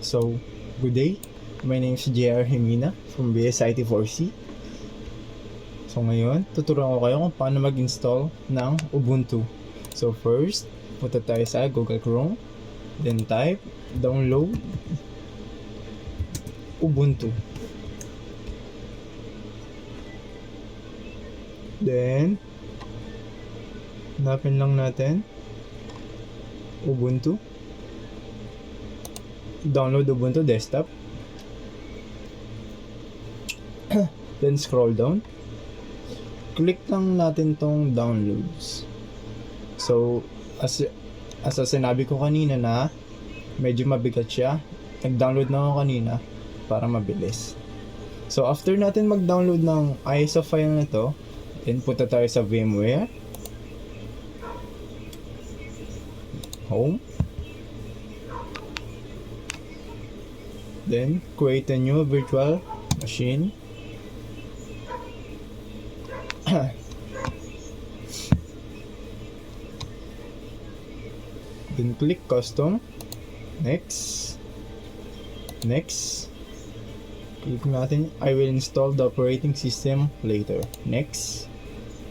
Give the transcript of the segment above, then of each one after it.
So, good day. My name is JR Himina from BSIT4C. So ngayon, tuturuan ko kayo kung paano mag-install ng Ubuntu. So first, punta tayo sa Google Chrome. Then type, download Ubuntu. Then, hanapin lang natin Ubuntu. Download Ubuntu desktop. Then scroll down. Click lang natin tong downloads. So, as sinabi ko kanina na medyo mabigat siya, nag-download na ako kanina para mabilis. So, after natin mag-download ng ISO file na to, then punta tayo sa VMware. Home. Then, create a new virtual machine. Then, click custom. Next. Next. Click natin, I will install the operating system later. Next.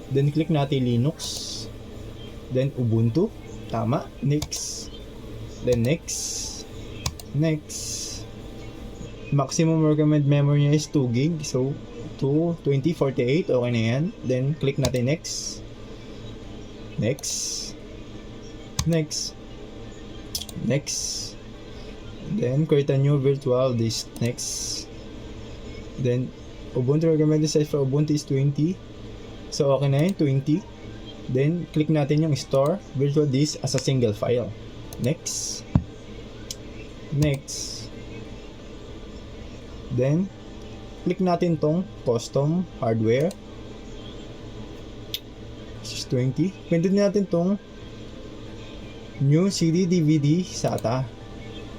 Then, click natin Linux. Then, Ubuntu. Tama. Next. Then, next. Next. Maximum recommended memory niya is 2 GB. So, 2048. Okay na yan. Then, click natin next. Next. Next. Next. Then, create a new virtual disk. Next. Then, Ubuntu recommended size for Ubuntu is 20. So, okay na yun. 20. Then, click natin yung store virtual disk as a single file. Next. Next. Then, click natin tong custom hardware. This is 20. Pindutin natin tong new CD DVD SATA.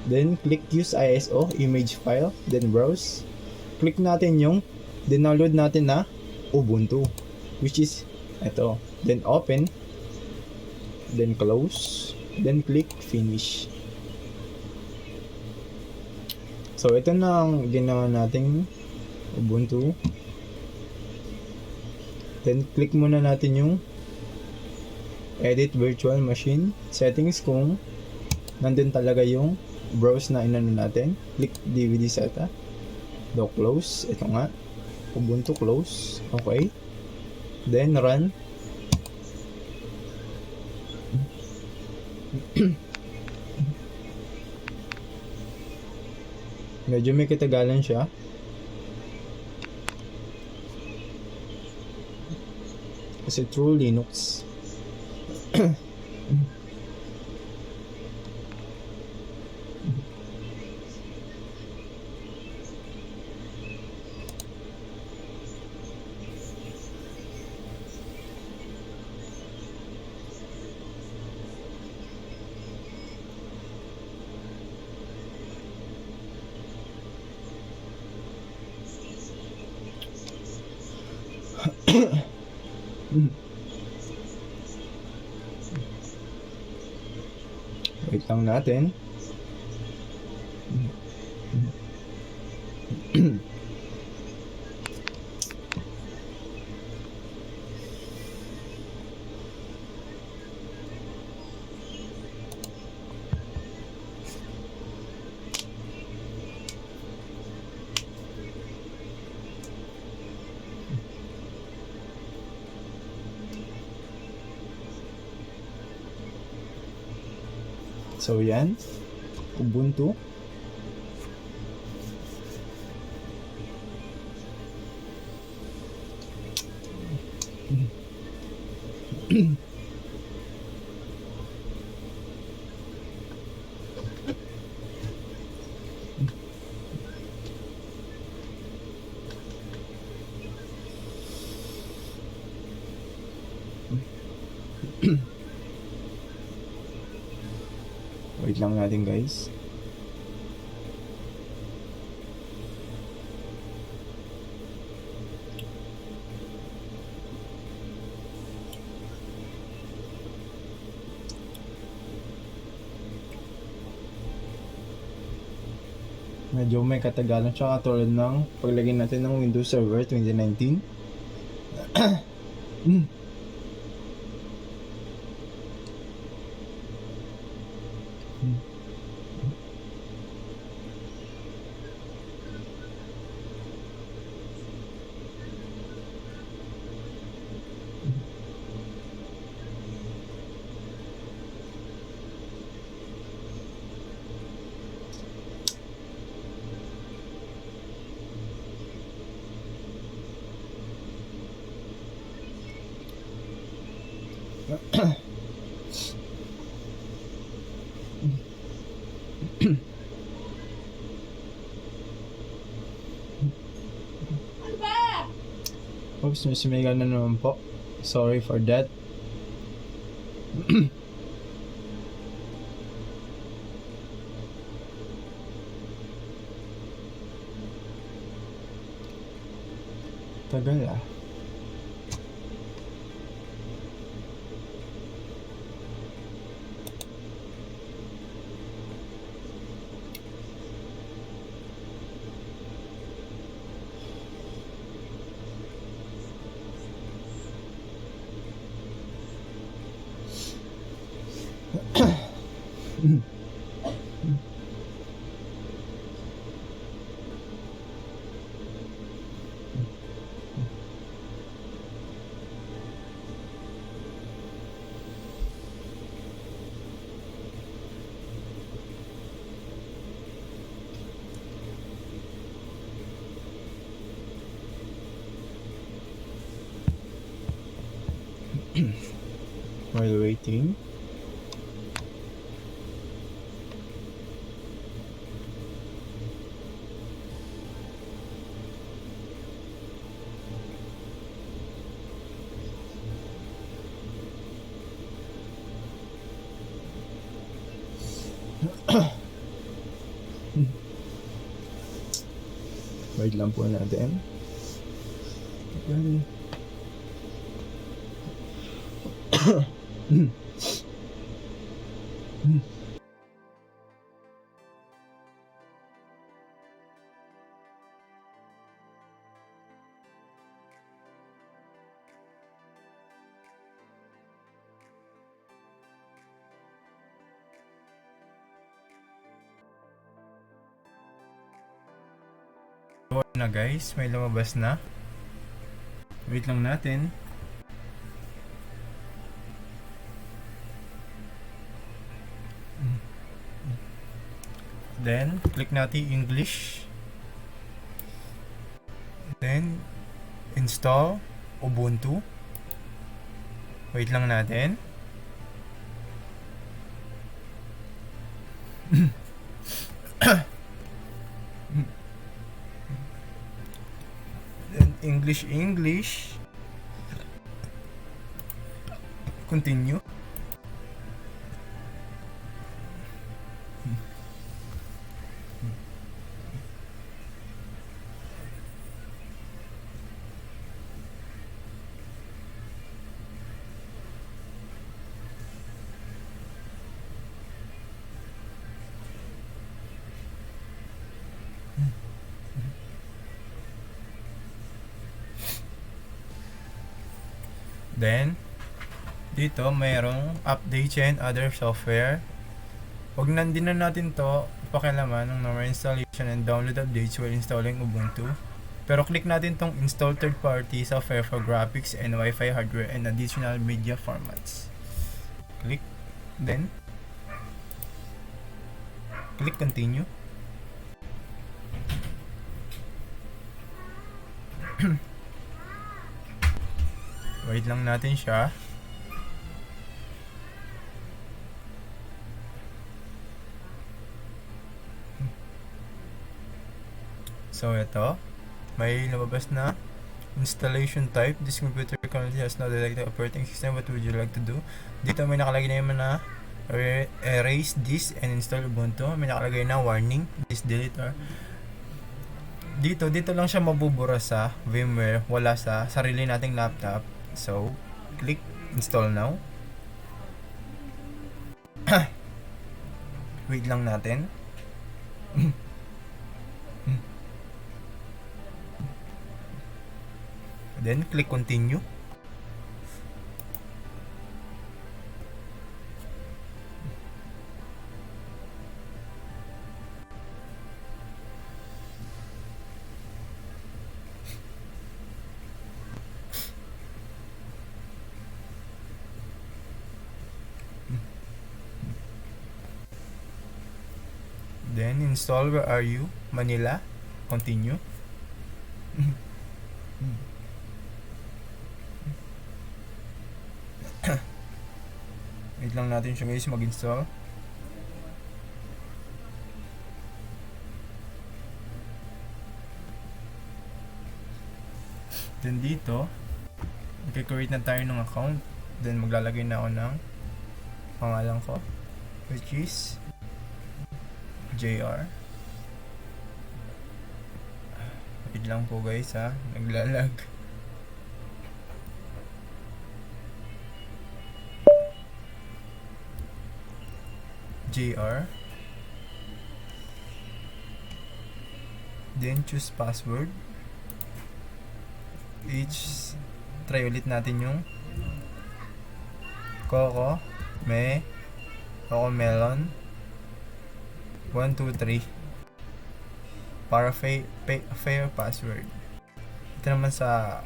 Then, click use ISO image file. Then, browse. Click natin yung download natin na Ubuntu, which is ito. Then, open. Then, close. Then, click finish. So, ito na ang ginawa nating Ubuntu. Then, click muna natin yung edit virtual machine settings kung nandun talaga yung browse na inano natin. Click DVD SATA. Do close. Ito nga. Ubuntu close. Okay. Then, run. Medyo may katagalan siya. Kasi true Linux. Wait lang natin. So yan, Ubuntu. Wait lang natin guys. Medyo may katagalan siya katulad ng paglagay natin ng Windows Server 2019. Oops, may sumigaw na naman po. Sorry for that. Tagal ah. While waiting. Wait lang po natin. Na guys, may lumabas na. Wait lang natin. Then, click natin English. Then, install Ubuntu. Wait lang natin. Then, English. Continue. Then, dito mayroong updates and other software. Huwag nandin na natin to pakialaman ng normal installation and download updates while installing Ubuntu. Pero click natin tong install third-party software for graphics and Wi-Fi hardware and additional media formats. Click. Then, click continue. Wait lang natin siya. So ito, may lumabas na installation type. This computer currently has no detected operating system. What would you like to do? Dito may nakalagay na naman na erase this and install Ubuntu. May nakalagay na warning, this delete or dito lang siya mabubura sa VMware, wala sa sarili nating laptop. So, click install now. Wait lang natin. Then click continue. Then install Where Are You Manila. Continue. Wait lang natin siya guys mag-install. Then dito, mag-create na tayo ng account. Then maglalagay na ako ng pangalan ko, which is JR. Wait lang po guys ha, naglalag. JR. Then choose password. Try ulit natin yung Coco Melon 1, 2, 3 para fair password. Ito naman sa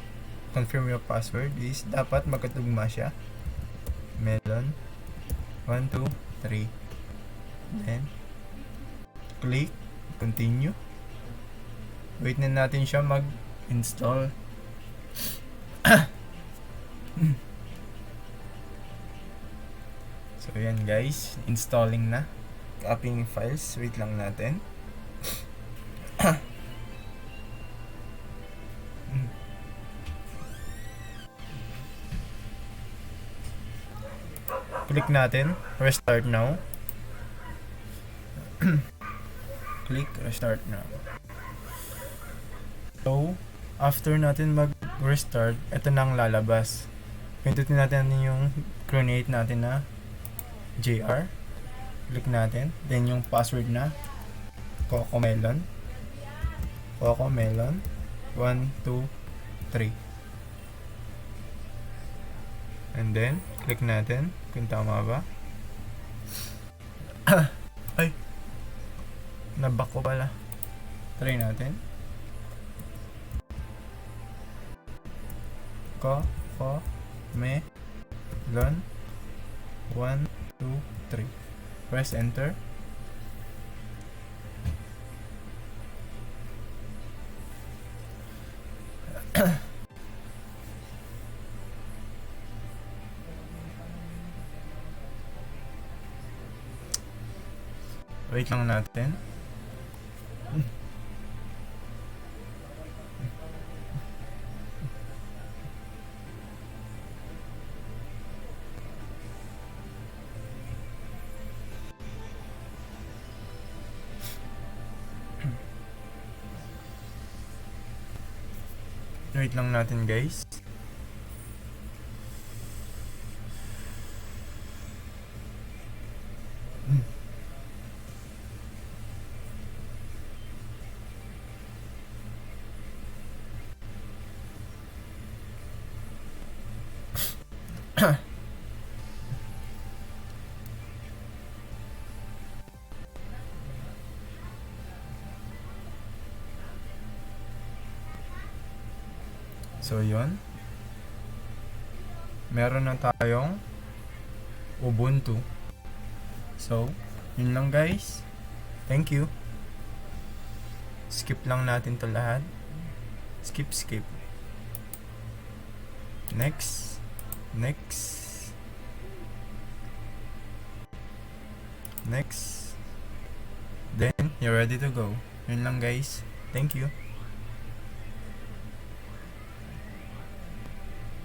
confirm your password is dapat magkatugma siya. Melon 1, 2, 3. Then click continue. Wait na natin siya mag-install. So yan guys, installing na. Copying files, wait lang natin. Click natin, restart now. Click restart now. So, after natin mag-restart, ito nang lalabas. Pindutin natin yung create natin na JR. Click natin. Then yung password na Coco Melon 1, 2, 3. And then, click natin kung tama ba. Ay! Naback ko pala. Try natin. Coco Melon 1, 2, 3. Press enter. Wait lang natin. Wait lang natin guys. So yun, meron na tayong Ubuntu. So yun lang guys, thank you. Skip lang natin to lahat. Skip. Next. Then you're ready to go. Yun lang guys, thank you.